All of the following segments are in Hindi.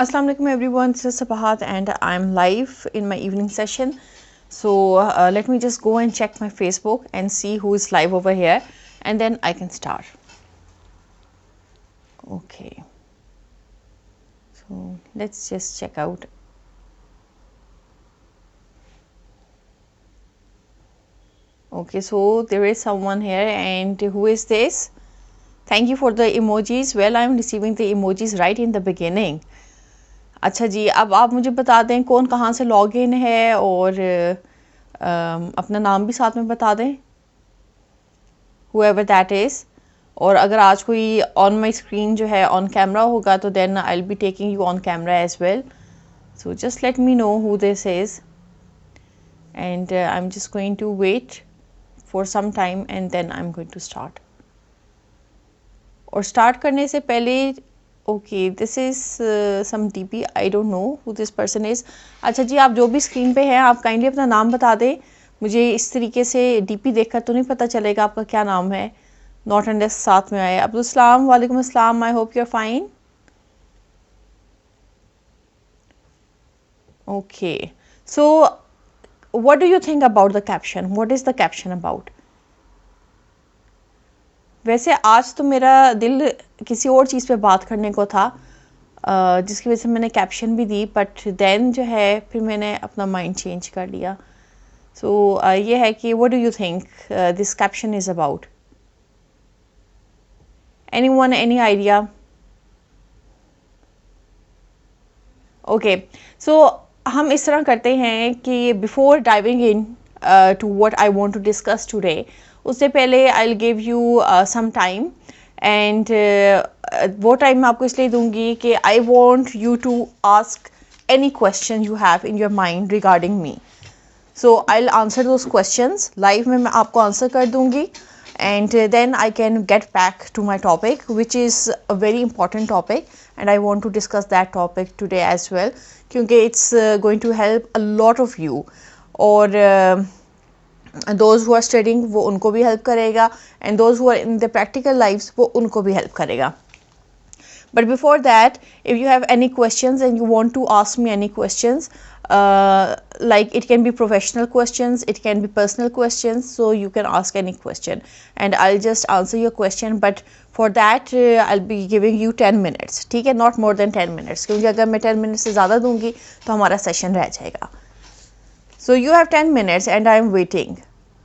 Assalamu alaikum everyone, this is Sabahat and I'm live in my evening session. So let me just go and check my Facebook and see who is live over here and then I can start. Okay, so let's just check out. Okay, so there is someone here and who is this? Thank you for the emojis. Well, I'm receiving the emojis right in the beginning. अच्छा जी, अब आप मुझे बता दें कौन कहाँ से लॉग इन है और अपना नाम भी साथ में बता दें, whoever that is. और अगर आज कोई ऑन माई स्क्रीन जो है ऑन कैमरा होगा तो then I will be taking you on camera as well. So just let me know who this is and I am just going to wait for some time and then I am going to start. और स्टार्ट करने से पहले okay, this is some DP, I don't know who this person is. अच्छा जी, आप जो भी स्क्रीन पे हैं आप काइंडली अपना नाम बता दें. मुझे इस तरीके से डीपी देखकर तो नहीं पता चलेगा आपका क्या नाम है. नॉट अनलेस साथ में आए. अब्दुल सलाम, वालेकुम अस्सलाम, I hope you are fine. Okay, so what do you think about the caption? What is the caption about? वैसे आज तो मेरा दिल किसी और चीज़ पे बात करने को था जिसकी वजह से मैंने कैप्शन भी दी, बट देन जो है फिर मैंने अपना माइंड चेंज कर लिया. सो ये है कि what do you think this caption is about? Anyone, any idea? Okay, so हम इस तरह करते हैं कि before diving into what I want to discuss today, उससे पहले I will give you some time and वो टाइम मैं आपको इसलिए दूंगी कि I want you to ask any question you have in your mind regarding me. So I will answer those questions live में, मैं आपको आंसर कर दूंगी and then I can get back to my topic, which is a very important topic and I want to discuss that topic today as well क्योंकि it's going to help a lot of you. और those who are studying वो उनको भी help करेगा and those who are in the practical lives वो उनको भी help करेगा. But before that, if you have any questions and you want to ask me any questions, like it can be professional questions, it can be personal questions, so you can ask any question and I'll just answer your question. But for that I'll be giving you 10 minutes. ठीक है, not more than 10 minutes क्योंकि अगर मैं 10 minutes से ज़्यादा दूंगी तो हमारा सेशन रह जाएगा. So you have 10 minutes and I am waiting.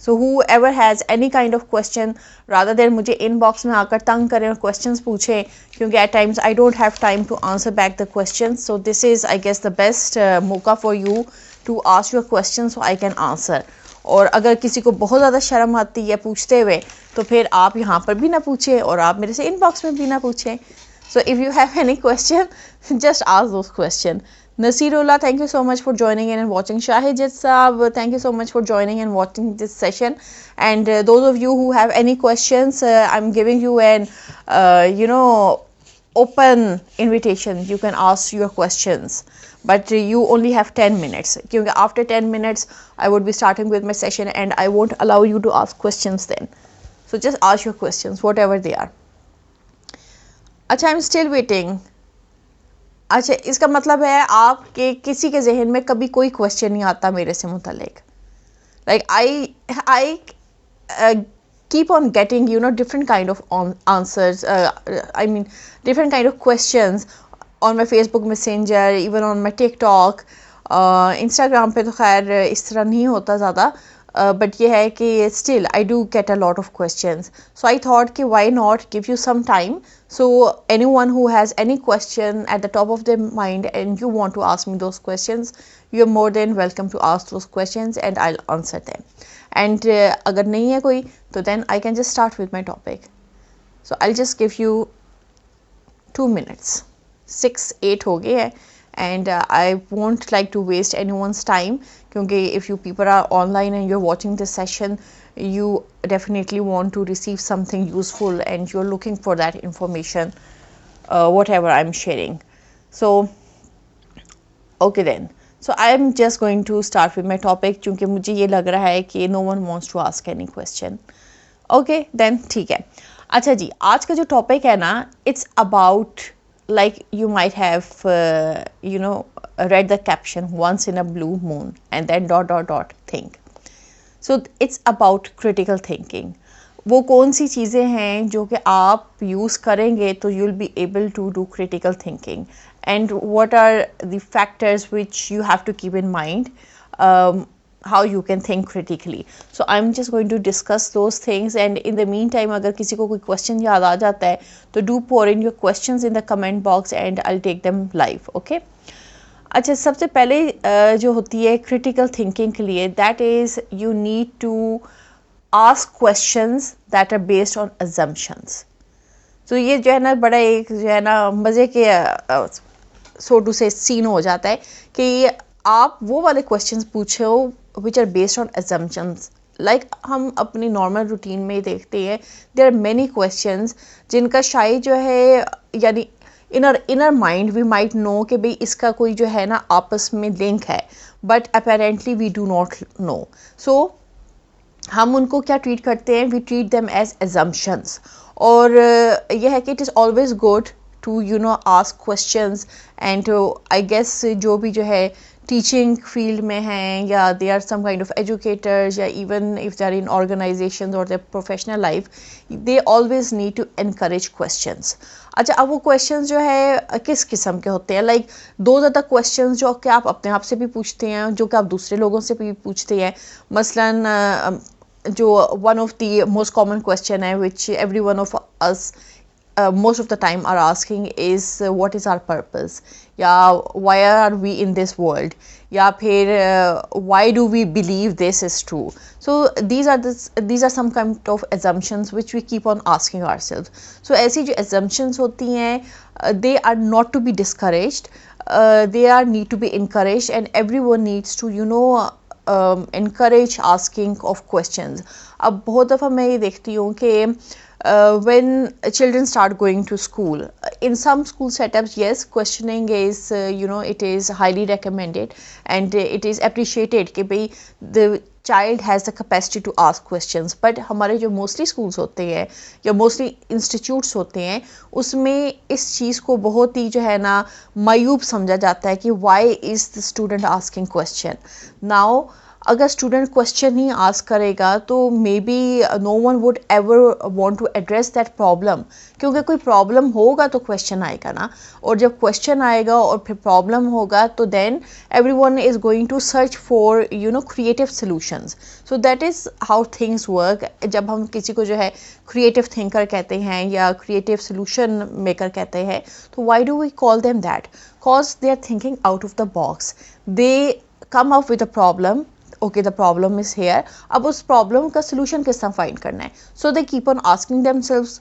So whoever has any kind of question, rather than मुझे inbox में आकर तंग करें और questions पूछें क्योंकि at times I don't have time to answer back the questions. So this is I guess the best मौका for you to ask your questions so I can answer. और अगर किसी को बहुत ज़्यादा शर्म आती है पूछते हुए तो फिर आप यहाँ पर भी ना पूछें और आप मेरे से inbox में भी ना पूछें. So if you have any question, just ask those questions. Nasirullah, thank you so much for joining in and watching. Shahid Saab, thank you so much for joining and watching this session. And those of you who have any questions, I'm giving you an, open invitation. You can ask your questions. But you only have 10 minutes. Because after 10 minutes, I would be starting with my session and I won't allow you to ask questions then. So just ask your questions, whatever they are. अच्छा, I'm still waiting. अच्छा, इसका मतलब है आपके किसी के जहन में कभी कोई क्वेश्चन नहीं आता मेरे से मुतालिक. Like I keep on getting different kind of answers, I mean different kind of questions on my Facebook Messenger, even on my TikTok. Instagram पे तो खैर इस तरह नहीं होता ज़्यादा, but ये है कि still I do get a lot of questions. So I thought कि why not give you some time. So anyone who has any question at the top of their mind and you want to ask me those questions, you're more than welcome to ask those questions and I'll answer them. And अगर नहीं है कोई तो then I can just start with my topic. So I'll just give you 2 minutes. 6-8 हो गए हैं and I won't like to waste anyone's time क्योंकि if you people are online and you're watching this session, you definitely want to receive something useful and you're looking for that information, whatever I'm sharing. So okay then, so I'm just going to start with my topic क्योंकि मुझे ये लग रहा है कि no one wants to ask any question. Okay then, ठीक है. अच्छा जी, आज का जो टॉपिक है ना, it's about like you might have read the caption once in a blue moon and then ... think. So it's about critical thinking. वो कौन सी चीज़ें हैं जो कि आप यूज़ करेंगे तो you will be able to do critical thinking, and what are the factors which you have to keep in mind, how you can think critically. So I'm just going to discuss those things, and in the meantime अगर किसी को कोई question याद आ जाता है तो do pour in your questions in the comment box and I'll take them live. Okay. अच्छा, सबसे पहले जो होती है क्रिटिकल थिंकिंग के लिए, that is you need to ask questions that are based on assumptions. तो ये जो है ना बड़ा एक जो है ना मज़े के सो टू से सीन हो जाता है कि आप वो वाले क्वेश्चंस पूछो which are based on assumptions. Like हम अपनी नॉर्मल रूटीन में देखते हैं देयर आर मेनी क्वेश्चंस जिनका शायद जो है यानी inner mind we might know कि भाई इसका कोई जो है ना आपस में लिंक है, but apparently we do not know. So हम उनको क्या ट्रीट करते हैं, we treat them as assumptions. और यह है कि it is always good to ask questions, and I guess जो भी जो है टीचिंग फील्ड में हैं या they are some kind of educators या even if they are in organizations और their professional life, they always need to encourage questions. अच्छा, अब वो क्वेश्चंस जो है किस किस्म के होते हैं, लाइक दो ज़्यादा क्वेश्चंस जो कि आप अपने आप से भी पूछते हैं, जो कि आप दूसरे लोगों से भी पूछते हैं. मसलन जो one of the most common question है which every one of us most of the time are asking is what is our purpose, या why are we in this world, या फिर why do we believe this is true. So these are some kind of assumptions which we keep on asking ourselves. So ऐसी जो assumptions होती हैं they are not to be discouraged, they are need to be encouraged, and everyone needs to encourage asking of questions. अब बहुत दफ़ा मैं ये देखती हूँ कि when children start going to school, in some school setups, yes, questioning is it is highly recommended and it is appreciated कि भाई the child has the capacity to ask questions. but हमारे जो mostly schools होते हैं या mostly institutes होते हैं उसमें इस चीज़ को बहुत ही जो है ना मायूब समझा जाता है कि why is the student asking question. now अगर स्टूडेंट क्वेश्चन ही आस्क करेगा तो maybe no one would ever want to address that problem, क्योंकि कोई प्रॉब्लम होगा तो क्वेश्चन आएगा ना, और जब क्वेश्चन आएगा और फिर प्रॉब्लम होगा तो then everyone is going to search for creative solutions. So that is how things work. जब हम किसी को जो है क्रिएटिव थिंकर कहते हैं या क्रिएटिव सोल्यूशन मेकर कहते हैं तो why do we call them that? Cause they are thinking out of the box. They come up with a problem. Okay, the problem is here. अब उस प्रॉब्लम का सोल्यूशन किस तरह फाइंड करना है? So they keep on asking themselves,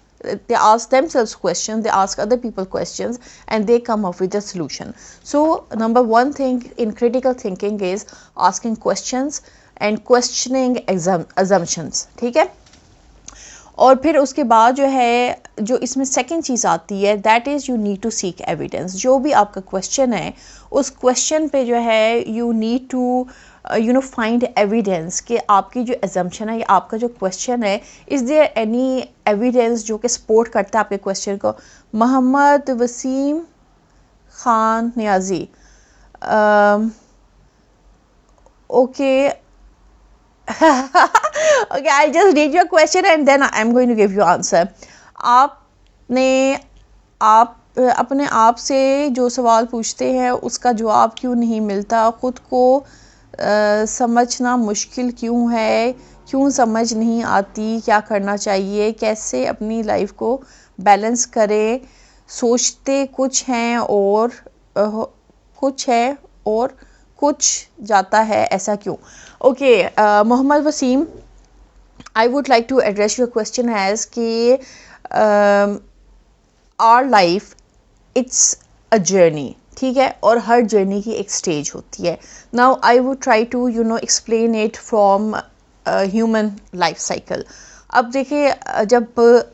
they ask themselves questions, they ask other people questions, and they come up with a solution. So number one thing in critical thinking is asking questions and questioning assumptions. ठीक है. और फिर उसके बाद जो है जो इसमें सेकंड चीज़ आती है that is you need to seek evidence. जो भी आपका क्वेश्चन है उस क्वेश्चन पे जो है you need to find evidence कि आपकी जो एजम्पशन है या आपका जो क्वेश्चन है इज़ देयर एनी एविडेंस जो कि सपोर्ट करता है आपके क्वेश्चन को. Mohammad Waseem Khan Niazi, okay. Okay, I'll just read your question and then I'm going to give you answer. आप अपने आप से जो सवाल पूछते हैं उसका जवाब क्यों नहीं मिलता? खुद को समझना मुश्किल क्यों है? क्यों समझ नहीं आती? क्या करना चाहिए? कैसे अपनी लाइफ को बैलेंस करें? सोचते कुछ हैं और कुछ जाता है, ऐसा क्यों? Okay, Mohammad Waseem, I would like to address your question as कि our life it's a journey. ठीक है, और हर जर्नी की एक स्टेज होती है. Now I would try to explain it from human life cycle. अब देखिए, जब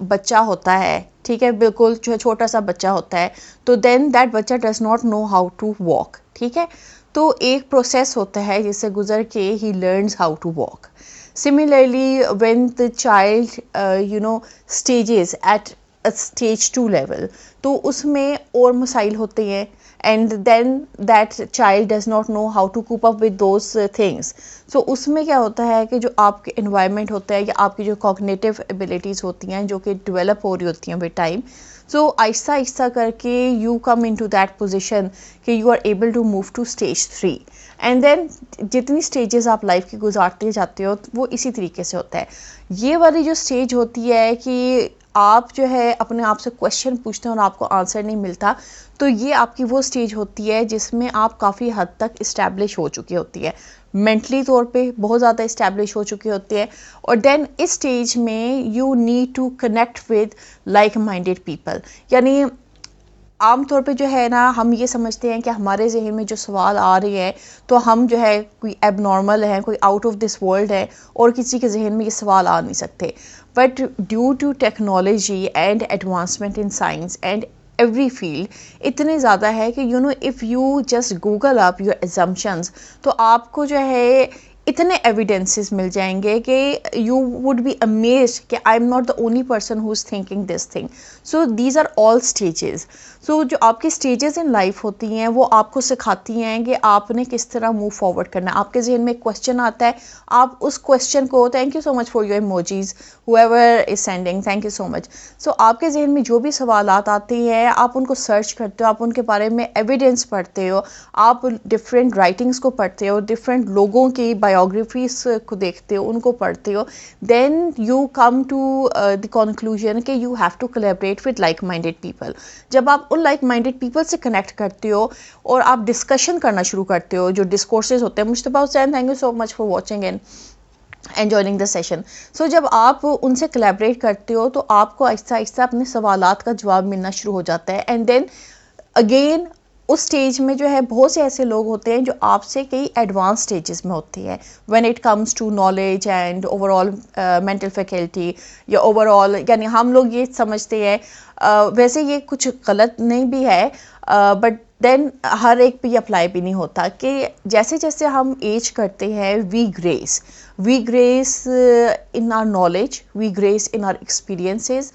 बच्चा होता है, ठीक है, बिल्कुल छोटा सा बच्चा होता है, तो then that बच्चा does not know how to walk. ठीक है, तो एक प्रोसेस होता है जिससे गुजर के he learns how to walk. Similarly, when the child stages at stage 2 level, तो उसमें और मसाइल होते हैं and then that child does not know how to cope up with those things. So उसमें क्या होता है कि जो आपके इन्वायरमेंट होता है या आपकी जो कॉग्निटिव एबिलिटीज़ होती हैं जो कि डेवलप हो रही होती हैं विद टाइम, सो आहिस्ता आहिस्ता करके you come in to that position कि you are able to move to stage 3 and then जितनी स्टेजेस आप लाइफ की गुजारते जाते हो वो इसी तरीके से होता है। ये वाली जो स्टेज होती है कि आप जो है अपने आप से क्वेश्चन पूछते हैं और आपको आंसर नहीं मिलता, तो ये आपकी वो स्टेज होती है जिसमें आप काफ़ी हद तक इस्टेब्लिश हो चुकी होती है, मेंटली तौर पे बहुत ज़्यादा इस्टेब्लिश हो चुकी होती है। और देन इस स्टेज में you need to connect with like minded people, यानी आमतौर पे जो है ना हम ये समझते हैं कि हमारे जहन में जो सवाल आ रहे हैं तो हम जो है कोई एबनॉर्मल है, कोई आउट ऑफ दिस वर्ल्ड है और किसी के जहन में ये सवाल आ नहीं सकते। But due to technology and advancement in science and every field इतने ज़्यादा है कि you know if you just Google up your assumptions तो आपको जो है इतने एविडेंसेस मिल जाएंगे कि यू वुड बी अमेज्ड कि I am not the only person who is thinking this thing. So these are all stages. So जो आपकी स्टेजेस इन लाइफ होती हैं वो आपको सिखाती हैं कि आपने किस तरह मूव फॉरवर्ड करना है। आपके जहन में क्वेश्चन आता है, आप उस क्वेश्चन को, thank you so much for your emojis whoever is sending, thank you so much. So आपके जहन में जो भी सवालात आते हैं आप उनको सर्च करते हो, आप उनके बारे में एविडेंस पढ़ते हो, आप डिफरेंट राइटिंग्स को पढ़ते हो, डिफरेंट लोगों की बायोग्राफीज को देखते हो, उनको पढ़ते हो, then you come to the conclusion कि you have to collaborate with like minded people. जब आप उन लाइक माइंडेड पीपल से कनेक्ट करते हो और आप डिस्कशन करना शुरू करते हो, जो डिस्कोर्सेज होते हैं, Mushtaba Hussain thank you so much for watching and joining the session. So जब आप उनसे कोलैबोरेट करते हो तो आपको आहिस्ता आहिस्ता अपने सवालात का जवाब मिलना शुरू हो जाता है एंड देन अगेन उस स्टेज में जो है बहुत से ऐसे लोग होते हैं जो आपसे कई एडवांस स्टेजेस में होते हैं when it comes to knowledge and overall mental faculty या ओवरऑल, यानी हम लोग ये समझते हैं वैसे ये कुछ गलत नहीं भी है बट देन हर एक पे ये अप्लाई भी नहीं होता कि जैसे जैसे हम एज करते हैं we grace in our knowledge, we grace in our experiences,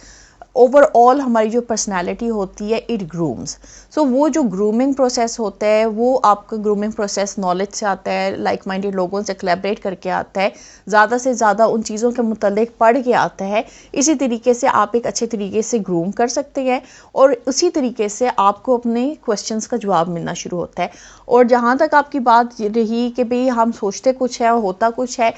overall हमारी जो पर्सनालिटी होती है इट ग्रूम्स। सो वो जो ग्रूमिंग प्रोसेस होता है वो आपका ग्रूमिंग प्रोसेस नॉलेज से आता है, लाइक माइंडेड लोगों से कोलैबोरेट करके आता है, ज़्यादा से ज़्यादा उन चीज़ों के मुतल्लिक पढ़ के आता है। इसी तरीके से आप एक अच्छे तरीके से ग्रूम कर सकते हैं और उसी तरीके से आपको अपने क्वेश्चंस का जवाब मिलना शुरू होता है। और जहाँ तक आपकी बात रही कि भाई हम सोचते कुछ है होता कुछ है,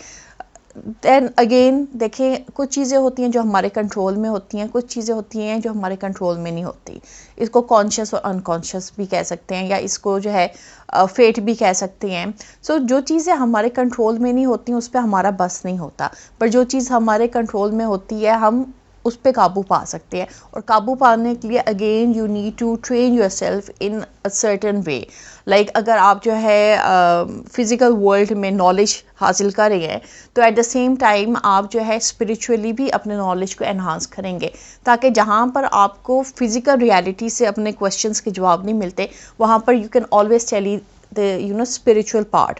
देन अगेन देखें कुछ चीज़ें होती हैं जो हमारे कंट्रोल में होती हैं, कुछ चीज़ें होती हैं जो हमारे कंट्रोल में नहीं होती। इसको कॉन्शियस और अनकॉन्शियस भी कह सकते हैं या इसको जो है फेट भी कह सकते हैं। सो जो चीज़ें हमारे कंट्रोल में नहीं होती उस पर हमारा बस नहीं होता, पर जो चीज़ हमारे कंट्रोल में होती है हम उस पर काबू पा सकते हैं। और काबू पाने के लिए again you need to train yourself in a certain way. Like अगर आप जो है फिज़िकल वर्ल्ड में नॉलेज हासिल कर रहे हैं तो एट द सेम टाइम आप जो है स्पिरिचुअली भी अपने नॉलेज को एनहांस करेंगे, ताकि जहाँ पर आपको फिज़िकल रियलिटी से अपने क्वेश्चंस के जवाब नहीं मिलते वहाँ पर you can always tally the spiritual part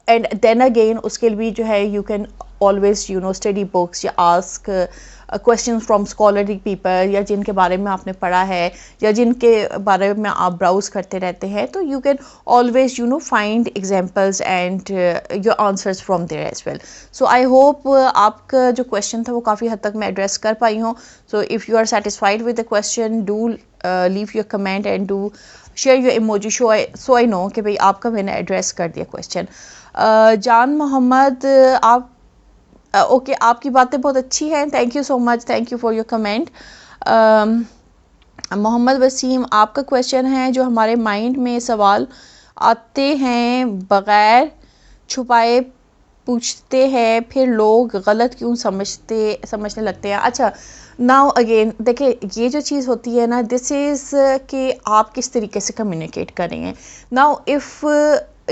and then again उसके लिए भी जो है you can always study books या ask question from scholarly people या जिनके बारे में आपने पढ़ा है या जिनके बारे में आप ब्राउज करते रहते हैं, तो you can always find examples and your answers from there as well. So I hope आपका जो क्वेश्चन था वो काफ़ी हद तक मैं एड्रेस कर पाई हूँ। So if you are satisfied with the question do leave your comment and do share your emoji so I know कि भाई आपका मैंने एड्रेस कर दिया क्वेश्चन। जान मोहम्मद आप ओके आपकी बातें बहुत अच्छी हैं, thank you so much, thank you for your comment. Mohammad Waseem आपका क्वेश्चन है जो हमारे माइंड में सवाल आते हैं बग़ैर छुपाए पूछते हैं फिर लोग गलत क्यों समझने लगते हैं। अच्छा नाउ अगेन देखिए ये जो चीज़ होती है ना दिस इज़ कि आप किस तरीके से कम्युनिकेट कर रहे हैं। Now if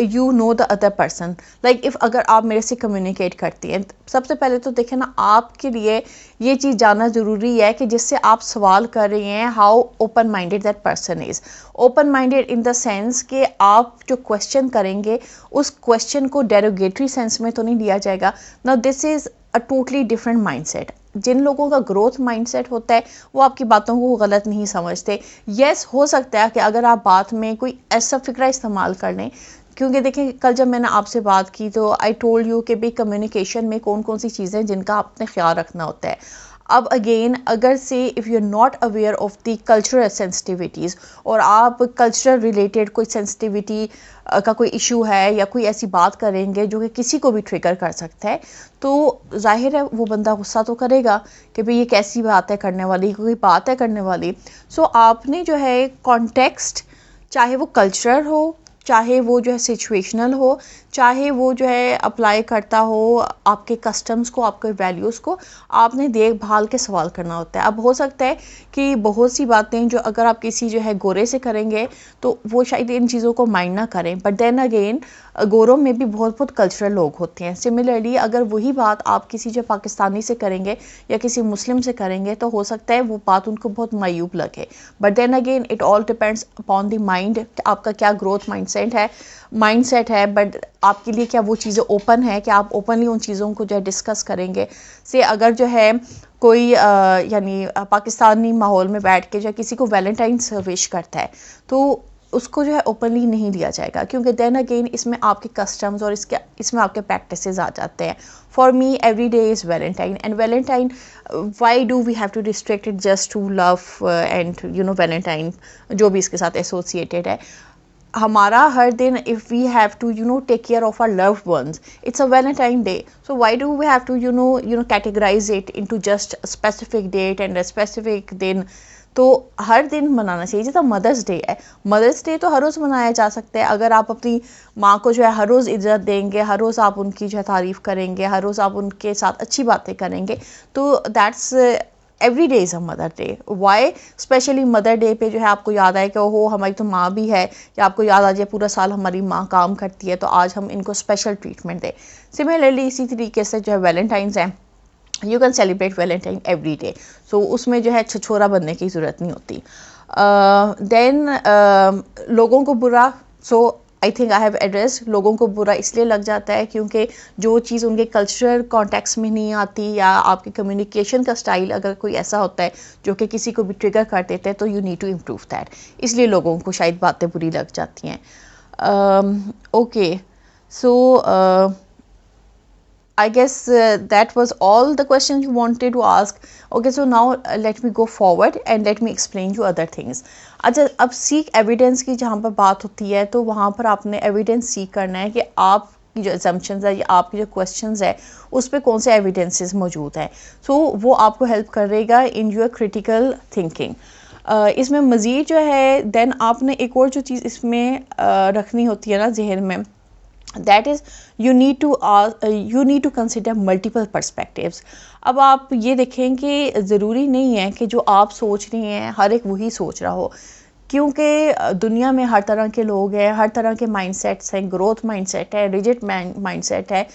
you know the other person, like if अगर आप मेरे से कम्युनिकेट करती हैं, सबसे पहले तो देखें ना आपके लिए ये चीज़ जानना ज़रूरी है कि जिससे आप सवाल कर रहे हैं how open minded that person is. Open minded in the sense कि आप जो क्वेश्चन करेंगे उस क्वेश्चन को डेरोगेटरी सेंस में तो नहीं लिया जाएगा। Now this is a totally different mindset. जिन लोगों का ग्रोथ माइंडसेट होता है वो आपकी बातों को गलत नहीं समझते। यस, हो सकता है कि अगर आप बात में कोई ऐसा फ़िक्रा इस्तेमाल कर लें, क्योंकि देखें कल जब मैंने आपसे बात की तो आई टोल्ड यू कि भाई कम्युनिकेशन में कौन कौन सी चीज़ें जिनका आपने ख्याल रखना होता है। अब अगेन अगर से if you are not aware of the cultural sensitivities और आप कल्चरल रिलेटेड कोई सेंसिटिविटी का कोई इशू है या कोई ऐसी बात करेंगे जो कि किसी को भी ट्रिगर कर सकता है, तो जाहिर है वो बंदा गुस्सा तो करेगा कि भाई ये कैसी बात है करने वाली, कोई बात है करने वाली। सो आपने जो है कॉन्टेक्स्ट, चाहे वो कल्चरल हो, चाहे वो जो है सिचुएशनल हो, चाहे वो जो है अप्लाई करता हो आपके कस्टम्स को, आपके वैल्यूज़ को, आपने देखभाल के सवाल करना होता है। अब हो सकता है कि बहुत सी बातें जो अगर आप किसी जो है गोरे से करेंगे तो वो शायद इन चीज़ों को माइंड ना करें, बट देन अगेन गोरों में भी बहुत बहुत कल्चरल लोग होते हैं। सिमिलरली अगर वही बात आप किसी जो पाकिस्तानी से करेंगे या किसी मुस्लिम से करेंगे तो हो सकता है वो बात उनको बहुत मायूब लगे, but then again it all depends upon the mind, आपका क्या ग्रोथ माइंडसेट है, बट आपके लिए क्या वो चीज़ें ओपन है कि आप ओपनली उन चीज़ों को जो है डिस्कस करेंगे। से अगर जो है कोई यानी पाकिस्तानी माहौल में बैठ के जो किसी को वैलेंटाइंस विश करता है तो उसको जो है ओपनली नहीं लिया जाएगा, क्योंकि देन अगेन इसमें आपके कस्टम्स और इसमें आपके प्रैक्टिसेस आ जाते हैं। For me every day is Valentine, and Valentine why do we have to restrict it just to love and you know Valentine जो भी इसके साथ एसोसिएटेड है। हमारा हर दिन if we have to take care of our loved ones, it's a Valentine day, so why do we have to categorize it into just specific date and a specific दिन। तो हर दिन मनाना चाहिए। जैसा मदर्स डे है, मदर्स डे तो हर रोज़ मनाया जा सकता है। अगर आप अपनी माँ को जो है हर रोज़ इज़्ज़त देंगे, हर रोज़ आप उनकी जो है तारीफ़ करेंगे, हर रोज़ आप उनके साथ अच्छी बातें करेंगे, तो that's every day is a mother day. Why specially mother day पे जो है आपको याद आए कि ओहो हमारी तो माँ भी है, या आपको याद आ जाए पूरा साल हमारी माँ काम करती है तो आज हम इनको स्पेशल ट्रीटमेंट दें। सिमिलरली इसी तरीके से जो है वैलेंटाइंस है, you can celebrate Valentine every day, so उसमें जो है छछोरा बनने की ज़रूरत नहीं होती। देन लोगों को बुरा, so I think I have address, लोगों को बुरा इसलिए लग जाता है क्योंकि जो चीज़ उनके कल्चरल कॉन्टेक्स्ट में नहीं आती, या आपके कम्युनिकेशन का स्टाइल अगर कोई ऐसा होता है जो कि किसी को भी ट्रिगर कर देते हैं, तो you need to improve that, इसलिए लोगों को शायद बातें बुरी लग जाती हैं। Okay, so I guess that was all the questions you wanted to ask. Okay, so now let me go forward and let me explain you other things. अच्छा, अब सीक एविडेंस की जहाँ पर बात होती है तो वहाँ पर आपने एविडेंस सीक करना है कि आपकी जो assumptions है या आपकी जो questions है उस पर कौन से evidences मौजूद हैं। So वो आपको help करेगा in your critical thinking. इसमें मज़ीद जो है देन आपने एक और जो चीज़ इसमें रखनी होती है ना जहन में, that is you need to consider multiple perspectives. अब आप ये देखें कि ज़रूरी नहीं है कि जो आप सोच रही हैं हर एक वही सोच रहा हो, क्योंकि दुनिया में हर तरह के लोग हैं, हर तरह के माइंडसेट्स हैं। ग्रोथ माइंडसेट है, रिजिड माइंडसेट है,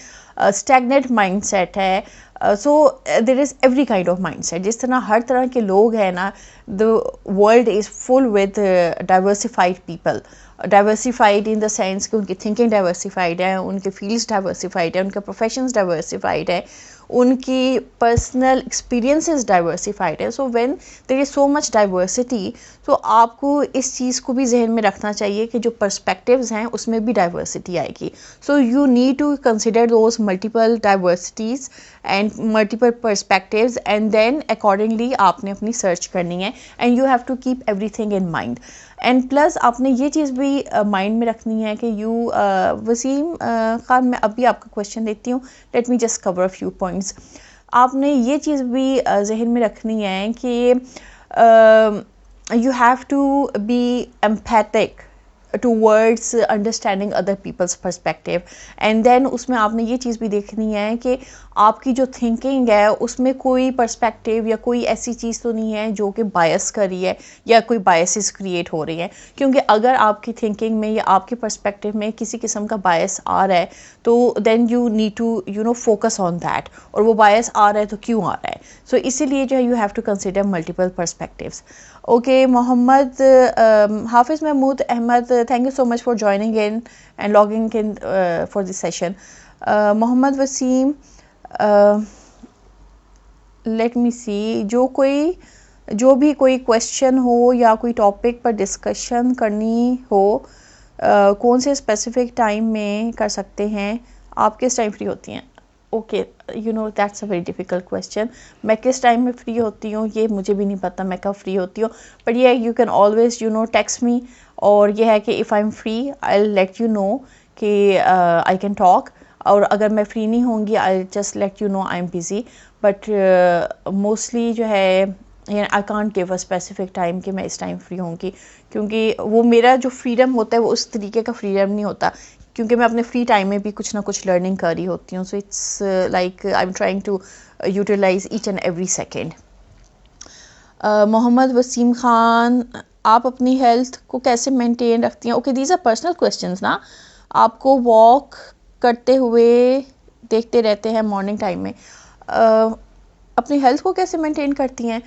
स्टैग्नेंट माइंडसेट है, so there is every kind of mindset. जिस तरह हर तरह के लोग हैं ना, the world is full with diversified people, diversified in the sense कि उनकी थिंकिंग डाइवर्सिफाइड है, उनके फील्ड्स डाइवर्सिफाइड है, उनके प्रोफेशंस डाइवर्सिफाइड है, उनकी पर्सनल एक्सपीरियंसेस डाइवर्सिफाइड है। So when there is so much diversity, तो आपको इस चीज़ को भी जहन में रखना चाहिए कि जो पर्सपेक्टिव्स हैं उसमें भी डाइवर्सिटी आएगी। So you need to consider those multiple diversities and multiple perspectives, and then accordingly आपने अपनी सर्च करनी है, and you have to keep everything in mind. And plus आपने ये चीज़ भी माइंड में रखनी है कि वसीम खान, मैं अभी आपका क्वेश्चन देती हूँ, let me just cover a few points. आपने ये चीज़ भी जहन में रखनी है कि you have to be empathic towards understanding other people's perspective, and then उसमें आपने ये चीज़ भी देखनी है कि आपकी जो थिंकिंग है उसमें कोई पर्सपेक्टिव या कोई ऐसी चीज़ तो नहीं है जो कि बायस कर रही है या कोई बायसेस क्रिएट हो रही है। क्योंकि अगर आपकी थिंकिंग में या आपके पर्सपेक्टिव में किसी किस्म का बायस आ रहा है तो then you need to focus on that, और वो बायस आ रहा है तो क्यों आ रहा है। सो इसीलिए जो है you have to consider multiple perspectives. Okay, Mohammad Hafiz Mahmood Ahmad, thank you so much for joining in and logging in for this session. Mohammad Wasim, let me see, जो भी कोई क्वेश्चन हो या कोई टॉपिक पर डिस्कशन करनी हो, कौन से स्पेसिफिक टाइम में कर सकते हैं? आप किस टाइम फ्री होती हैं? Okay, you know that's a very difficult question. मैं किस टाइम में फ्री होती हूँ ये मुझे भी नहीं पता मैं कब फ्री होती हूँ, बट ये you can always text me, और ये है कि if I am free I let you know कि आई कैन टॉक, और अगर मैं फ्री नहीं होंगी I just let you know I am busy. But mostly जो है I can't give a specific time कि मैं इस टाइम फ्री होंगी, क्योंकि वो मेरा जो फ्रीडम होता है वो उस तरीके का फ्रीडम नहीं होता, क्योंकि मैं अपने फ्री टाइम में भी कुछ ना कुछ लर्निंग कर रही होती हूँ। So it's like I am trying to utilize each and every second. Mohammad Waseem Khan, आप अपनी हेल्थ को कैसे मेंटेन रखती हैं? Okay, these are personal questions ना। आपको वॉक करते हुए देखते रहते हैं मॉर्निंग टाइम में, अपनी हेल्थ को कैसे मेंटेन करती हैं?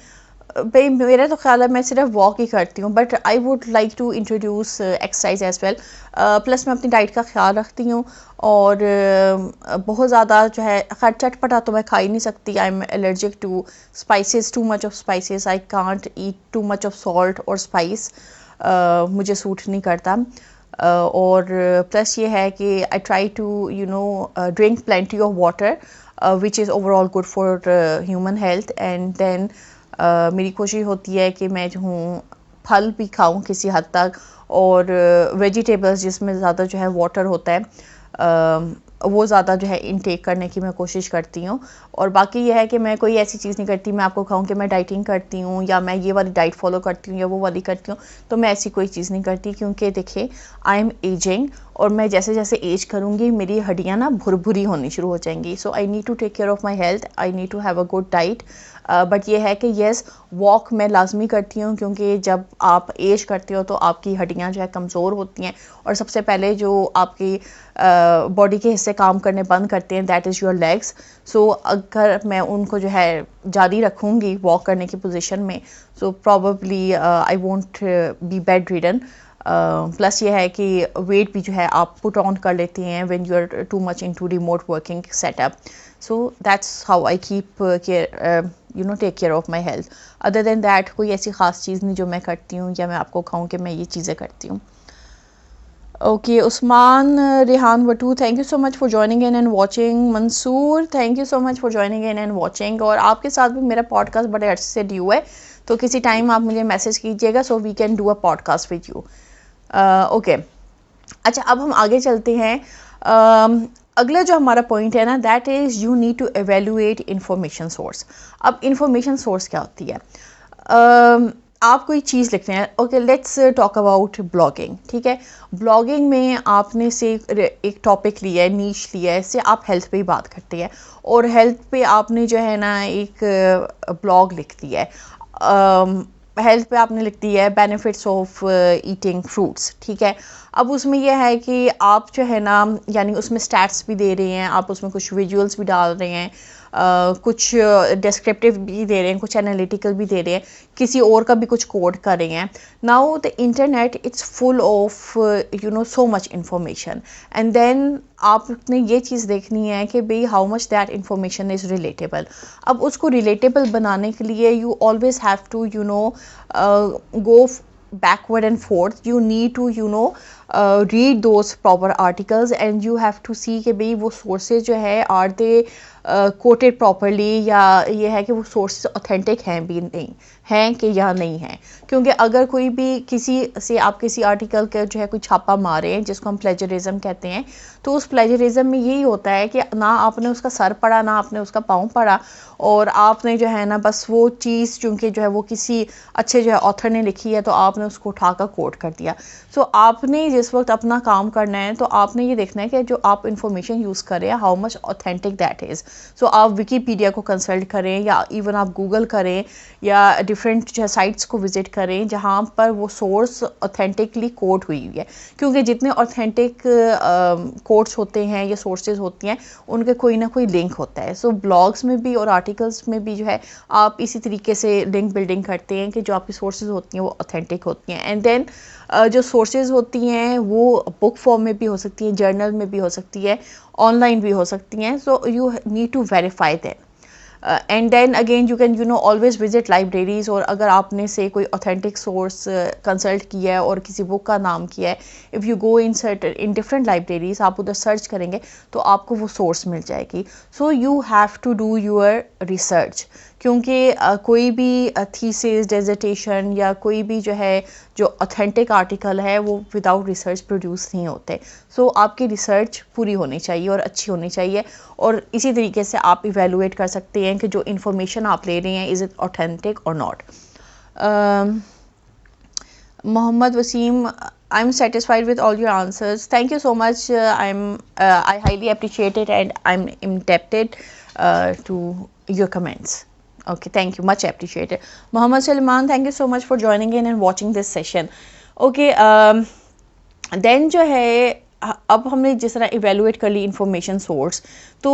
भाई मेरा तो ख्याल है मैं सिर्फ वॉक ही करती हूँ, but I would like to introduce exercise as well. Plus मैं अपनी डाइट का ख्याल रखती हूँ, और बहुत ज़्यादा जो है खैर चटपटा तो मैं खा ही नहीं सकती। I am allergic to spices, too much of spices, I can't eat too much of salt और स्पाइस, मुझे सूट नहीं करता। और प्लस ये है कि I try to drink plenty of water, which is overall good for human health. And then मेरी कोशिश होती है कि मैं जो हूँ फल भी खाऊं किसी हद तक, और वेजिटेबल्स जिसमें ज़्यादा जो है वाटर होता है वो ज़्यादा जो है इनटेक करने की मैं कोशिश करती हूँ। और बाकी ये है कि मैं कोई ऐसी चीज़ नहीं करती मैं आपको कहूँ कि मैं डाइटिंग करती हूँ या मैं ये वाली डाइट फॉलो करती हूँ या वो वाली करती हूँ, तो मैं ऐसी कोई चीज़ नहीं करती, क्योंकि देखिए आई एम एजिंग, और मैं जैसे जैसे एज करूँगी मेरी हड्डियाँ ना भुरभुरी होनी शुरू हो जाएंगी। So I need to take care of my health, I need to have a good diet. But ये है कि येस, वॉक मैं लाजमी करती हूँ, क्योंकि जब आप एज करते हो तो आपकी हड्डियाँ जो है कमज़ोर होती हैं, और सबसे पहले जो आपकी बॉडी के हिस्से काम करने बंद करते हैं दैट इज़ योर लेग्स। सो अगर मैं उनको जो है जारी रखूँगी वॉक करने की पोजीशन में, so probably I won't be bedridden. Plus ये है कि वेट भी जो है आप पुट ऑन कर लेते हैं when you are too much into remote working setup. So that's how I keep care take care of my health. Other than that कोई ऐसी ख़ास चीज़ नहीं जो मैं करती हूँ या मैं आपको कहूँ कि मैं ये चीज़ें करती हूँ। Okay, Usman Rehan Wattoo, thank you so much for joining in and watching. Mansoor, thank you so much for joining in and watching. और आपके साथ भी मेरा पॉडकास्ट बड़े अर्से से ड्यू है, तो किसी टाइम आप मुझे मैसेज कीजिएगा so we can do a podcast with you. Okay, अच्छा अब हम आगे चलते हैं। अगला जो हमारा पॉइंट है ना that is you need to evaluate information source. अब इंफॉर्मेशन सोर्स क्या होती है? आप कोई चीज़ लिखते हैं, okay let's talk about blogging, ठीक है। ब्लॉगिंग में आपने से एक टॉपिक लिया है, नीश लिया है, इससे आप हेल्थ पे ही बात करते हैं, और हेल्थ पे आपने जो है ना एक ब्लॉग लिख दिया है, हेल्थ पे आपने लिख दी है बेनिफिट्स ऑफ ईटिंग फ्रूट्स, ठीक है। अब उसमें यह है कि आप जो है ना यानी उसमें स्टैट्स भी दे रहे हैं, आप उसमें कुछ विजुअल्स भी डाल रहे हैं, कुछ डिस्क्रिप्टिव भी दे रहे हैं, कुछ एनालिटिकल भी दे रहे हैं, किसी और का भी कुछ कोड कर रहे हैं। Now the internet it's full of so much information, and then आपने ये चीज़ देखनी है कि भाई how much that information is relatable. अब उसको रिलेटेबल बनाने के लिए you always have to go backward and forth. You need to read those proper articles, and you have to see कि भाई वो sources जो है are they quoted properly, या ये है कि वो sources authentic हैं भी नहीं हैं कि या नहीं है। क्योंकि अगर कोई भी किसी से आप किसी आर्टिकल का जो है कोई छापा मारे हैं जिसको हम प्लेजरिज्म कहते हैं, तो उस प्लेजरिज्म में यही होता है कि ना आपने उसका सर पढ़ा ना आपने उसका पाँव पढ़ा, और आपने जो है ना बस वो चीज़ चूँकि जो है वो किसी अच्छे जो है ऑथर ने लिखी है तो आपने उसको उठाकर कोट कर दिया। सो आपने जिस वक्त अपना काम करना है तो आपने ये देखना है कि जो आप इंफॉर्मेशन यूज़ करें how much authentic that is. So आप विकीपीडिया को कंसल्ट करें, या इवन आप गूगल करें, या डिफरेंट जो है साइट्स को विज़िट करें जहाँ पर वो सोर्स ऑथेंटिकली कोट हुई हुई है, क्योंकि जितने ऑथेंटिक कोट्स होते हैं या सोर्सेज होती हैं उनके कोई ना कोई लिंक होता है। सो ब्लॉग्स में भी और आर्टिकल्स में भी जो है आप इसी तरीके से लिंक बिल्डिंग करते हैं कि जो आपकी सोर्सेज होती हैं वो ऑथेंटिक होती हैं। एंड देन जो सोर्सेज होती हैं वो बुक फॉर्म में भी हो सकती हैं, जर्नल में भी हो सकती है, ऑनलाइन भी हो सकती हैं। So you need to verify that. And then again you can always visit libraries, और अगर आपने से कोई ऑथेंटिक सोर्स कंसल्ट किया है और किसी बुक का नाम किया है, if you go in different libraries, आप उधर सर्च करेंगे तो आपको वो सोर्स मिल जाएगी. So you have to do your research, क्योंकि कोई भी थीसिस, डेजर्टेशन या कोई भी जो ऑथेंटिक आर्टिकल है वो विदाउट रिसर्च प्रोड्यूस नहीं होते. सो आपकी रिसर्च पूरी होनी चाहिए और अच्छी होनी चाहिए, और इसी तरीके से आप इवेलुएट कर सकते हैं कि जो इन्फॉर्मेशन आप ले रहे हैं इज़ इट ऑथेंटिक और not. Mohammad Wasim, I'm satisfied with all your answers. Thank you so much. I highly appreciate it, and I'm indebted to your comments. Okay, thank you, much appreciated. Mohammad Salman, thank you so much for joining in and watching this session. Okay, then जो है अब हमने जिस तरह इवेलुएट कर ली इंफॉर्मेशन सोर्स, तो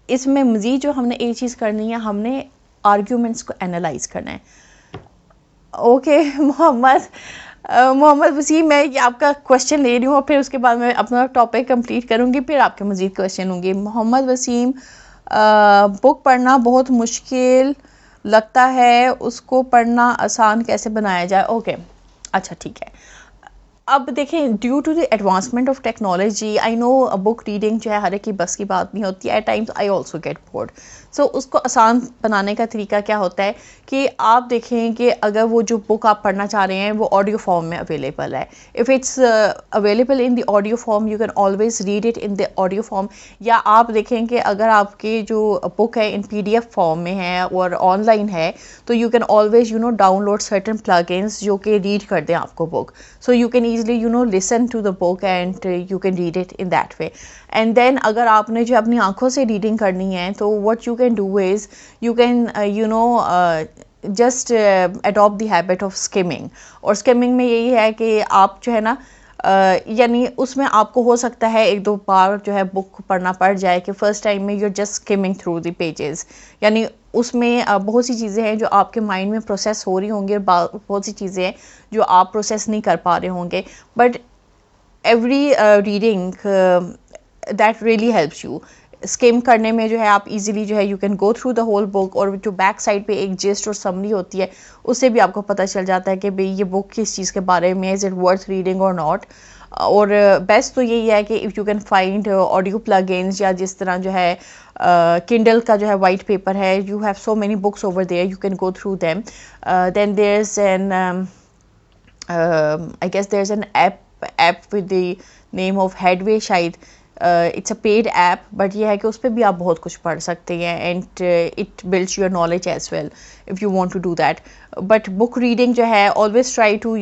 इसमें मज़ीद जो हमने एक चीज़ करनी है, हमने आर्ग्यूमेंट्स को एनालाइज करना है. ओके मोहम्मद वसीम, मैं ये आपका क्वेश्चन ले रही हूँ और फिर उसके बाद मैं अपना टॉपिक कंप्लीट करूँगी, फिर आपके मज़ीद क्वेश्चन होंगे. मोहम्मद वसीम, बुक पढ़ना बहुत मुश्किल लगता है, उसको पढ़ना आसान कैसे बनाया जाए? ओके, अच्छा ठीक है. अब देखें, due to the advancement of technology, I know book reading जो है हर एक की बस की बात नहीं होती. At times I also get bored. So उसको आसान बनाने का तरीका क्या होता है कि आप देखें कि अगर वो जो बुक आप पढ़ना चाह रहे हैं वो ऑडियो फॉर्म में अवेलेबल है, if it's available in the audio form, you can always read it in the audio form. या आप देखें कि अगर आपकी जो बुक है इन PDF फॉर्म में है और ऑनलाइन है, तो you can always download certain plugins जो कि रीड कर दें आपको book. So you can easily listen to the book and you can read it in that way. And then अगर आपने जो अपनी आंखों से रीडिंग करनी है, तो what you can do is you can just adopt the habit of skimming. और skimming में यही है कि आप जो है ना यानी उसमें आपको हो सकता है एक दो बार जो है बुक पढ़ना पड़ जाए कि फ़र्स्ट टाइम में you're just skimming through the pages, यानी उसमें बहुत सी चीज़ें हैं जो आपके माइंड में प्रोसेस हो रही होंगी और बहुत सी चीज़ें हैं जो आप प्रोसेस नहीं कर पा रहे होंगे. But every reading that really helps you. Skim करने में जो है आप इजीली जो है you can go through the whole book, और जो बैक साइड पे एक जिस्ट और समरी होती है उससे भी आपको पता चल जाता है कि भाई ये बुक किस चीज़ के बारे में, इज़ इट वर्थ रीडिंग और नॉट. और बेस्ट तो यही है कि if you can find audio plugins, या जिस तरह जो है किंडल का जो है वाइट पेपर है, you have so many books over there, you can go through them. Then there is an I guess there is an app with the name of Headway, शायद it's a paid app, but ये है कि उस पर भी आप बहुत कुछ पढ़ सकते हैं, and it builds your knowledge as well if you want to do that. But book reading जो है always try to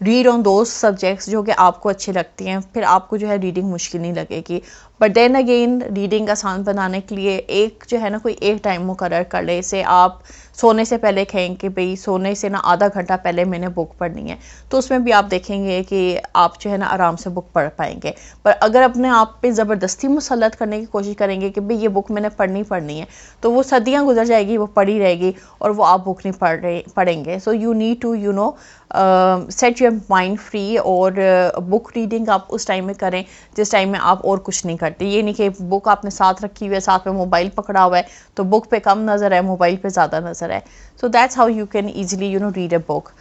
read on those subjects जो कि आपको अच्छे लगते हैं, फिर आपको जो है रीडिंग मुश्किल नहीं लगेगी. बट देन अगेन रीडिंग आसान बनाने के लिए एक जो है ना कोई एक टाइम मुकर्रर कर ले. इसे आप सोने से पहले कहें कि भाई सोने से ना आधा घंटा पहले मैंने बुक पढ़नी है, तो उसमें भी आप देखेंगे कि आप जो है ना आराम से बुक पढ़ पाएंगे. पर अगर अपने आप पे ज़बरदस्ती मुसल्लत करने की कोशिश करेंगे कि भाई ये बुक मैंने पढ़नी है, तो वो सदियाँ गुजर जाएगी, वो पढ़ी रहेगी और वो आप बुक नहीं पढ़ेंगे. So you need to set your mind free, और बुक रीडिंग आप उस टाइम में करें जिस टाइम में आप और कुछ नहीं करते. ये नहीं कि बुक आपने साथ रखी हुई है, साथ में मोबाइल पकड़ा हुआ है, तो बुक पे कम नज़र है, मोबाइल पे ज़्यादा नज़र है. सो that's how you can easily read a book.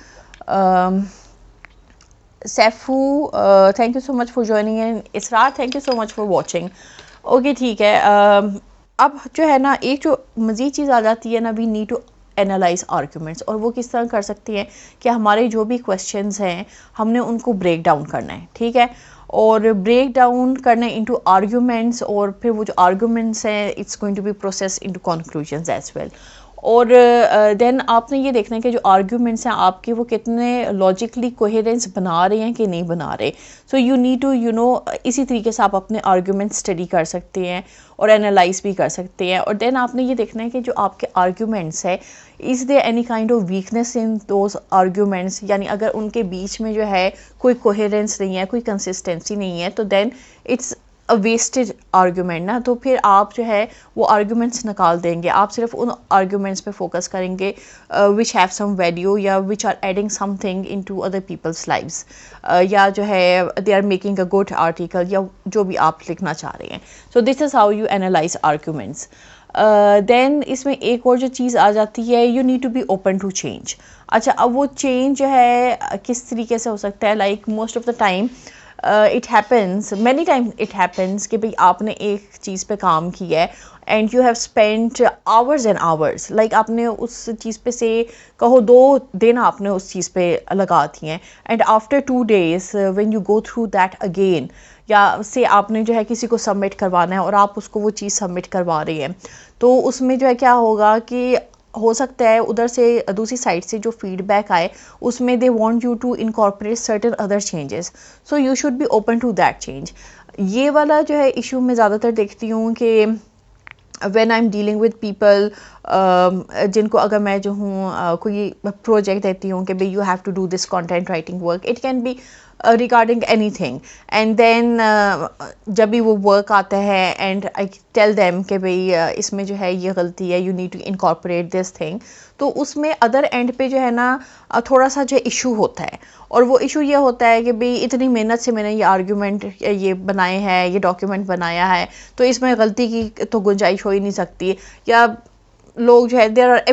Saifu, thank you so much for joining in. Israr, thank you so much for watching. Okay ठीक है. अब जो है ना एक जो मज़ीद चीज़ आ जाती है ना, we need to analyze arguments. और वो किस तरह कर सकती हैं कि हमारे जो भी क्वेश्चंस हैं हमने उनको ब्रेक डाउन करना है, ठीक है, और ब्रेक डाउन करना इनटू आर्ग्यूमेंट्स, और फिर वो जो आर्ग्यूमेंट्स हैं it's going to be process into conclusions as well. और देन आपने ये देखना है कि जो आर्ग्यूमेंट्स हैं आपके वो कितने लॉजिकली कोहेरेंस बना रहे हैं कि नहीं बना रहे. सो यू नीड टू इसी तरीके से आप अपने आर्ग्यूमेंट स्टडी कर सकते हैं और एनालाइज भी कर सकते हैं. और देन आपने ये देखना है कि जो आपके आर्ग्यूमेंट्स है, is there any kind of weakness in those arguments, यानी अगर उनके बीच में जो है कोई कोहेरेंस नहीं है, कोई कंसिस्टेंसी नहीं है, तो then it's a wasted argument ना. तो फिर आप जो है वो आर्ग्यूमेंट्स निकाल देंगे, आप सिर्फ उन आर्ग्यूमेंट्स पे फोकस करेंगे विच हैव सम वैल्यू, या which are adding something into other people's lives, या जो है they are making a good article, या जो भी आप लिखना चाह रहे हैं. So this is how you analyze arguments. Then इसमें एक और जो चीज़ आ जाती है, you need to be open to change. अच्छा, अब वो चेंज जो है किस तरीके से हो सकता है, like most of the time it happens, many time it happens कि भाई आपने एक चीज़ पे काम किया है and you have spent hours and hours, like आपने उस चीज़ पे से कहो 2 दिन आपने उस चीज़ पे लगा दिए हैं, and after 2 days when you go through that again, या से आपने जो है किसी को सबमिट करवाना है और आप उसको वो चीज़ सबमिट करवा रही हैं, तो उसमें जो है क्या होगा कि हो सकता है उधर से दूसरी साइड से जो फीडबैक आए उसमें they want you to incorporate certain other changes, so you should be open to that change. ये वाला जो है इशू मैं ज़्यादातर देखती हूँ कि when I'm dealing with people, जिनको अगर मैं जो हूँ कोई प्रोजेक्ट देती हूँ कि भाई you have to do this content writing work, it can be regarding anything, and then जब भी वो वर्क आता है एंड आई टेल देम कि भाई इसमें जो है ये गलती है, you need to incorporate this thing, तो उसमें अदर एंड पे जो है ना थोड़ा सा जो इशू होता है, और वो इशू ये होता है कि भाई इतनी मेहनत से मैंने ये आर्ग्यूमेंट ये बनाए हैं, ये डॉक्यूमेंट बनाया है, तो इसमें गलती की तो गुंजाइश हो ही नहीं सकती, या लोग जो है there are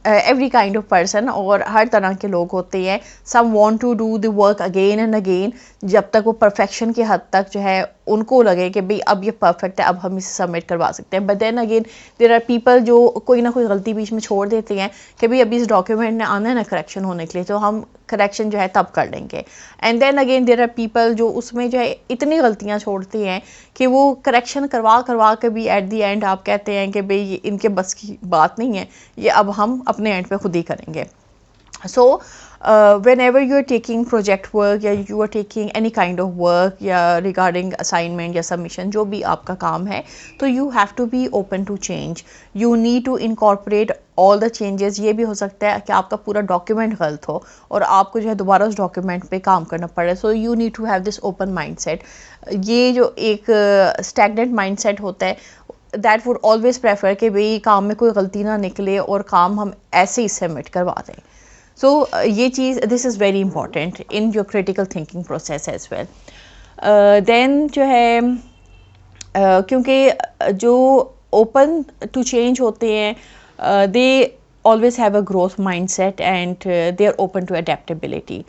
every kind of person, और हर तरह के लोग होते हैं, some want to do the work again and again जब तक वो परफेक्शन की हद तक जो है उनको लगे कि भाई अब ये परफेक्ट है, अब हम इसे सबमिट करवा सकते हैं, but then again there are people जो कोई ना कोई गलती बीच में छोड़ देते हैं कि भाई अभी इस डॉक्यूमेंट ने आना है ना करेक्शन होने के लिए, तो हम करेक्शन जो है तब कर लेंगे, and then again there are people जो उसमें जो है इतनी गलतियां छोड़ते हैं कि वो करेक्शन करवा करवा के भी एट दी एंड आप कहते हैं कि भाई इनके बस की बात नहीं है, ये अब हम अपने एंड पे खुद ही करेंगे। So whenever you are taking project work या you are taking any kind of work या regarding assignment या submission, जो भी आपका काम है, तो you have to be open to change, you need to incorporate all the changes। ये भी हो सकता है कि आपका पूरा डॉक्यूमेंट गलत हो और आपको जो है दोबारा उस डॉक्यूमेंट पे काम करना पड़े, so you need to have this open mindset। ये जो एक stagnant mindset होता है, दैट वुड ऑलवेज प्रेफर कि भाई काम में कोई गलती ना निकले और काम हम ऐसे ही सबमिट करवा दें। सो ये चीज़ this is very important in your critical thinking process as well. Then जो है क्योंकि जो ओपन टू चेंज होते हैं they always have a growth mindset and they are open to adaptability.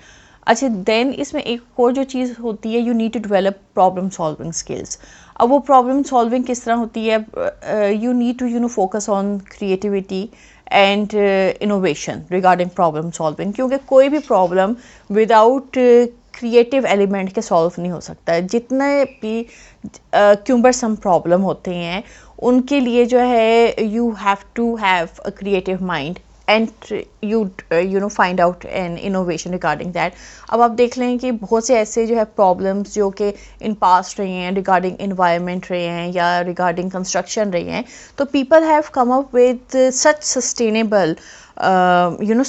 अच्छा, देन इसमें एक और जो चीज़ होती है, you need to develop problem solving skills. अब वो प्रॉब्लम सॉल्विंग किस तरह होती है, you need to focus on creativity and innovation regarding problem solving, क्योंकि कोई भी प्रॉब्लम विदाउट क्रिएटिव एलिमेंट के सॉल्व नहीं हो सकता है। जितने भी क्यूम्बरसम प्रॉब्लम होते हैं उनके लिए जो है you have to have a creative mind and you find out an innovation regarding that। अब आप देख लें कि बहुत से ऐसे जो है प्रॉब्लम्स जो कि इन पास्ट रहे हैं रिगार्डिंग इन्वायरमेंट रहे हैं या रिगार्डिंग कंस्ट्रक्शन रहे हैं, तो people have come up with such sustainable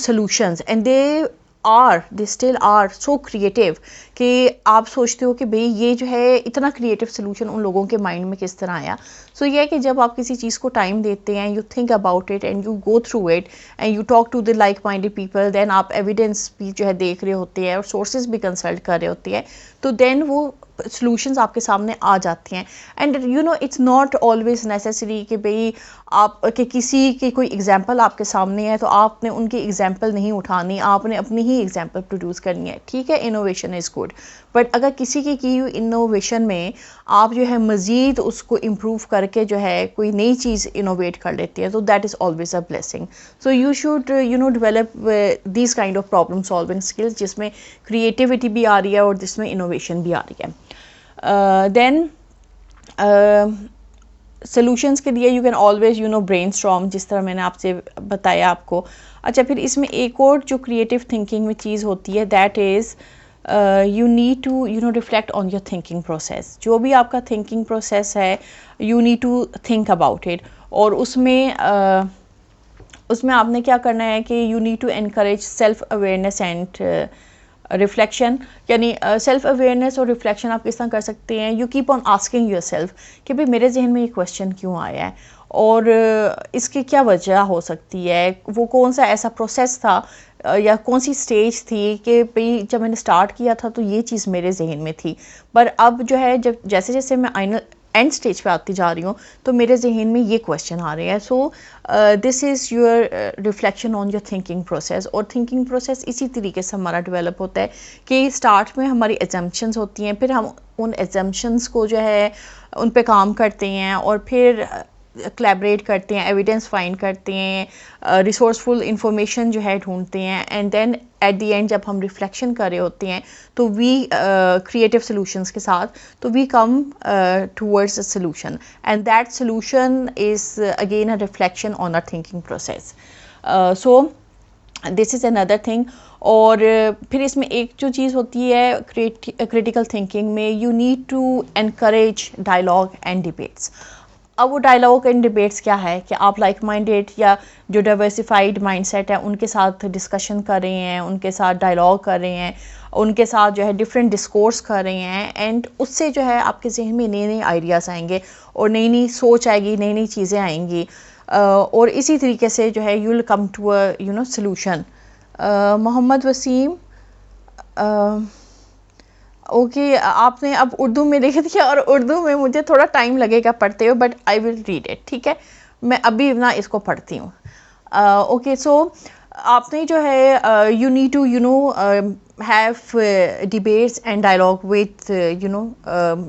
solutions and they still are so creative कि आप सोचते हो कि भाई ये जो है इतना क्रिएटिव सोल्यूशन उन लोगों के माइंड में किस तरह आया। सो ये है कि जब आप किसी चीज़ को टाइम देते हैं, you think about it and you go through it and you talk to the like minded people, then आप एविडेंस भी जो है देख रहे होते हैं और सोर्सेज भी कंसल्ट कर रहे होते हैं, तो देन वो सॉल्यूशंस आपके सामने आ जाती हैं। And it's not always necessary कि भाई आप कि किसी की कोई एग्जांपल आपके सामने है तो आपने उनकी एग्जांपल नहीं उठानी, आपने अपनी ही एग्जांपल प्रोड्यूस करनी है। ठीक है, इनोवेशन इज़ गुड, बट अगर किसी की हुई इनोवेशन में आप जो है मज़ीद उसको इम्प्रूव करके जो है कोई नई चीज़ इनोवेट कर लेते हैं, तो that is always a blessing. So you should develop these kind of problem solving skills जिसमें क्रिएटिविटी भी आ रही है और जिसमें इनोवेशन भी आ रही है। देन सॉल्यूशंस के लिए यू कैन ऑलवेज ब्रेनस्टॉर्म, जिस तरह मैंने आपसे बताया आपको। अच्छा, फिर इसमें एक और जो क्रिएटिव थिंकिंग में चीज़ होती है, that is you need to reflect on your thinking process। जो भी आपका thinking process है, you need to think about it। और उसमें आपने क्या करना है कि you need to encourage self awareness and reflection, यानी सेल्फ अवेयरनेस और रिफ्लेक्शन आप किस तरह कर सकते हैं। You keep on asking your self कि भाई मेरे जहन में ये क्वेश्चन क्यों आया है और इसकी क्या वजह हो सकती है, वो कौन सा ऐसा प्रोसेस था या कौन सी स्टेज थी कि भाई जब मैंने स्टार्ट किया था तो ये चीज़ मेरे जहन में थी, पर अब जो है जब जैसे जैसे मैं एंड स्टेज पे आती जा रही हूँ तो मेरे जहन में ये क्वेश्चन आ रहे हैं. So this is your reflection on your thinking process. और थिंकिंग प्रोसेस इसी तरीके से हमारा डेवलप होता है कि स्टार्ट में हमारी एजम्पशंस होती हैं, फिर हम उन एजम्पशंस को जो है उन पे काम करते हैं और फिर कोलैबोरेट करते हैं, एविडेंस फाइंड करते हैं, रिसोर्सफुल इंफॉर्मेशन जो है ढूंढते हैं, and then at the end जब हम रिफ्लेक्शन कर रहे होते हैं तो वी क्रिएटिव सोल्यूशंस के साथ तो we come towards a solution, and that solution is again a reflection on our thinking process. So this is another thing. और फिर इसमें एक जो चीज़ होती है क्रिटिकल थिंकिंग में, you need to encourage dialogue and debates. अब वो डायलॉग एंड डिबेट्स क्या है कि आप लाइक माइंडेड या जो डाइवर्सिफाइड माइंडसेट है उनके साथ डिस्कशन कर रहे हैं, उनके साथ डायलॉग कर रहे हैं, उनके साथ जो है डिफरेंट डिस्कोर्स कर रहे हैं, एंड उससे जो है आपके जहन में नए नए आइडियाज़ आएंगे और नई नई सोच आएगी, नई नई चीज़ें आएंगी. और इसी तरीके से जो है you will come to a solution. Mohammad Wasim, okay आपने अब उर्दू में लिख दिया और उर्दू में मुझे थोड़ा टाइम लगेगा पढ़ते हुए, but I will read it. ठीक है, मैं अभी ना इसको पढ़ती हूँ. ओके सो आपने जो है you need to have debates and dialogue with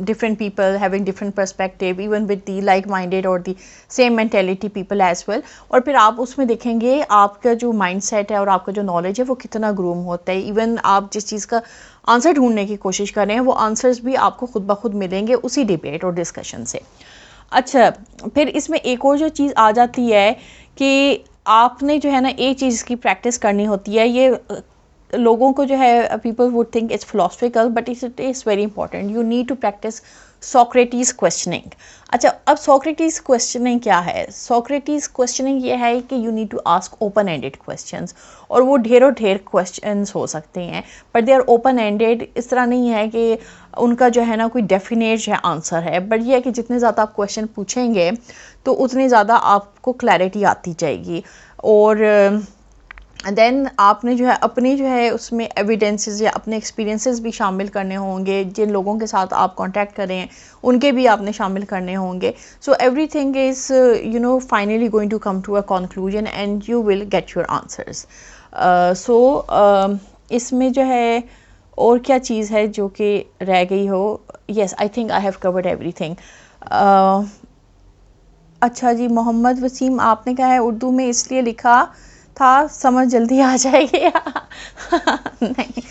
different people having different perspective, even with the like-minded or the same mentality people as well. और फिर आप उसमें देखेंगे आपका जो mindset है और आपका जो knowledge है वो कितना ग्रूम होता है. इवन आप जिस चीज़ का आंसर ढूंढने की कोशिश कर रहे हैं वो आंसर्स भी आपको खुद ब खुद मिलेंगे उसी डिबेट और डिस्कशन से. अच्छा, फिर इसमें एक और जो चीज़ आ जाती है कि आपने जो है ना एक चीज़ की प्रैक्टिस करनी होती है. ये लोगों को जो है people would think it's philosophical, but it is very important. You need to practice Socratic questioning. अच्छा, अब सोक्रेटिस क्वेश्चनिंग क्या है? सोक्रेटिस क्वेश्चनिंग ये है कि you need to ask open ended questions, और वो ढेरों ढेर क्वेश्चंस हो सकते हैं, but they are open ended. इस तरह नहीं है कि उनका जो है ना कोई डेफिनेट जो है आंसर है, बट ये है कि जितने ज़्यादा आप क्वेश्चन पूछेंगे तो उतनी ज़्यादा आपको क्लैरिटी आती जाएगी. और देन आपने जो है अपनी जो है उसमें एविडेंसेस या अपने एक्सपीरियंसेस भी शामिल करने होंगे. जिन लोगों के साथ आप कांटेक्ट कर रहे हैं उनके भी आपने शामिल करने होंगे. So everything is finally going to come to a conclusion and you will get your answers. So इसमें जो है और क्या चीज़ है जो कि रह गई हो? Yes, I think I have covered everything. अच्छा जी, मोहम्मद वसीम आपने कहा है उर्दू में इसलिए लिखा था समझ जल्दी आ जाएगी. नहीं,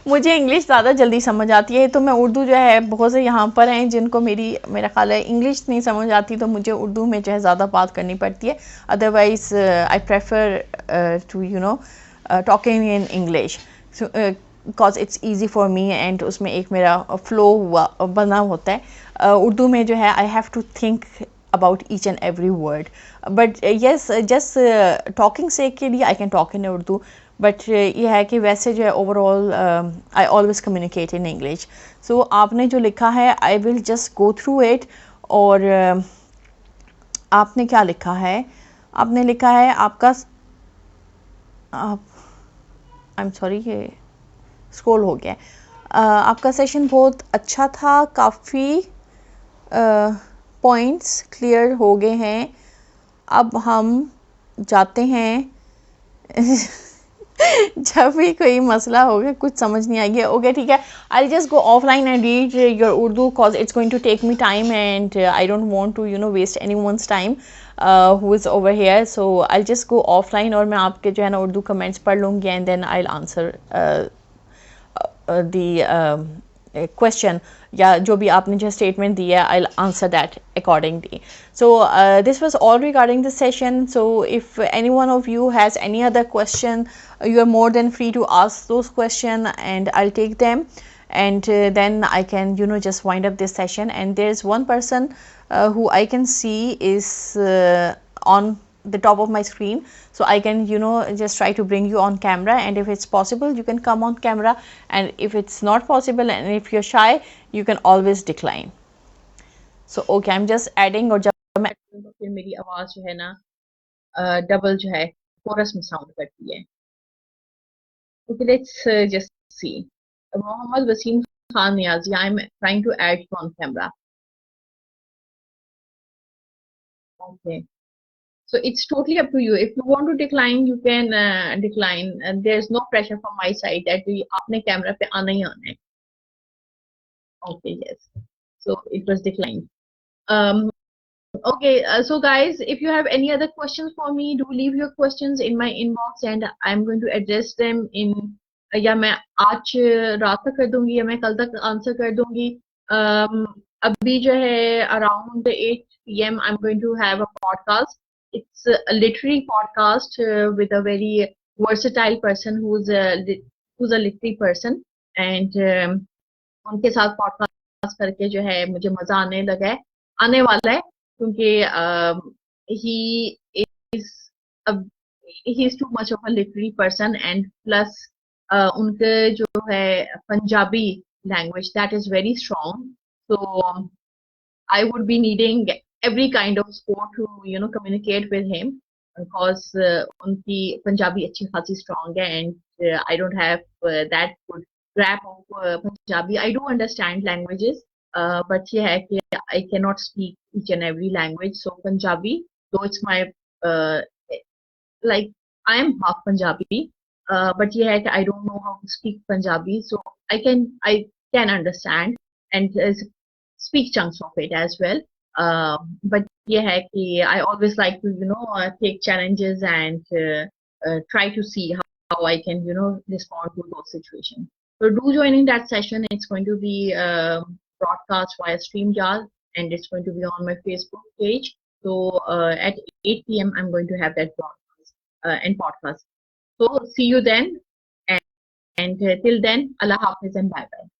मुझे इंग्लिश ज़्यादा जल्दी समझ आती है, तो मैं उर्दू जो है बहुत से यहाँ पर हैं जिनको मेरा ख्याल है इंग्लिश नहीं समझ आती, तो मुझे उर्दू में जो है ज़्यादा बात करनी पड़ती है. Otherwise I prefer to talking in English because it's easy for me, and उसमें एक मेरा फ्लो बना होता है. उर्दू में जो है I have to think about each and every word, but yes, just talking sake के लिए I can talk in Urdu, but ये है कि वैसे जो है overall I always communicate in English. So आपने जो लिखा है I will just go through it. और आपने क्या लिखा है? आपने लिखा है आपका I'm sorry ये स्क्रॉल हो गया. आपका सेशन बहुत अच्छा था, काफ़ी पॉइंट्स क्लियर हो गए हैं. अब हम जाते हैं. जब भी कोई मसला होगा, कुछ समझ नहीं आएगी, ओके ठीक है, I just go offline and read your Urdu cause it's going to take me time and I don't want to waste any one's time who is over here. So I just go offline और मैं आपके जो है ना उर्दू कमेंट्स पढ़ लूँगी and then I answer the question या जो भी आपने जो स्टेटमेंट दी है, I answer that accordingly. So this was all regarding the session. So if any one of you has any other question, you are more than free to ask those questions and I'll take them, and then I can just wind up this session. And there's one person who I can see is on the top of my screen, so I can just try to bring you on camera, and if it's possible you can come on camera, and if it's not possible and if you're shy you can always decline. So okay, I'm just adding. और जब मैं तो फिर मेरी आवाज़ जो है ना डबल जो है कोरस में साउंड करती है. Okay, let's just see. Mohammad Wasim Khan Niazi, I'm trying to add you on camera. Okay. So it's totally up to you. If you want to decline, you can decline. And there's no pressure from my side that you आपने camera पे आना ही आना है. Okay, yes. So it was declined. Um, okay, so guys, if you have any other questions for me, do leave your questions in my inbox and I'm going to address them in या मैं आज रात तक कर दूंगी या मैं कल तक आंसर कर दूंगी. अभी जो है around 8 p.m. I'm going to have a podcast. It's a literary podcast with a very versatile person who's a literary person and उनके साथ पॉडकास्ट करके जो है मुझे मजा आने लगा है आने वाला है क्योंकि he is a he is too much of a literary person and plus उनके जो है Punjabi language that is very strong so I would be needing every kind of support to communicate with him because उनकी पंजाबी अच्छी खासी strong है and I don't have that good grasp of Punjabi. I do understand languages, but yeah, I cannot speak each and every language. So Punjabi, though it's my uh, like I am half Punjabi, but yeah, I don't know how to speak Punjabi. So I can understand and speak chunks of it as well. But yeah, I always like to take challenges and try to see how I can respond to those situations. So do join in that session. It's going to be broadcast via StreamYard and it's going to be on my Facebook page. So at 8 p.m. I'm going to have that broadcast and podcast. So see you then and till then, Allah Hafiz and bye bye.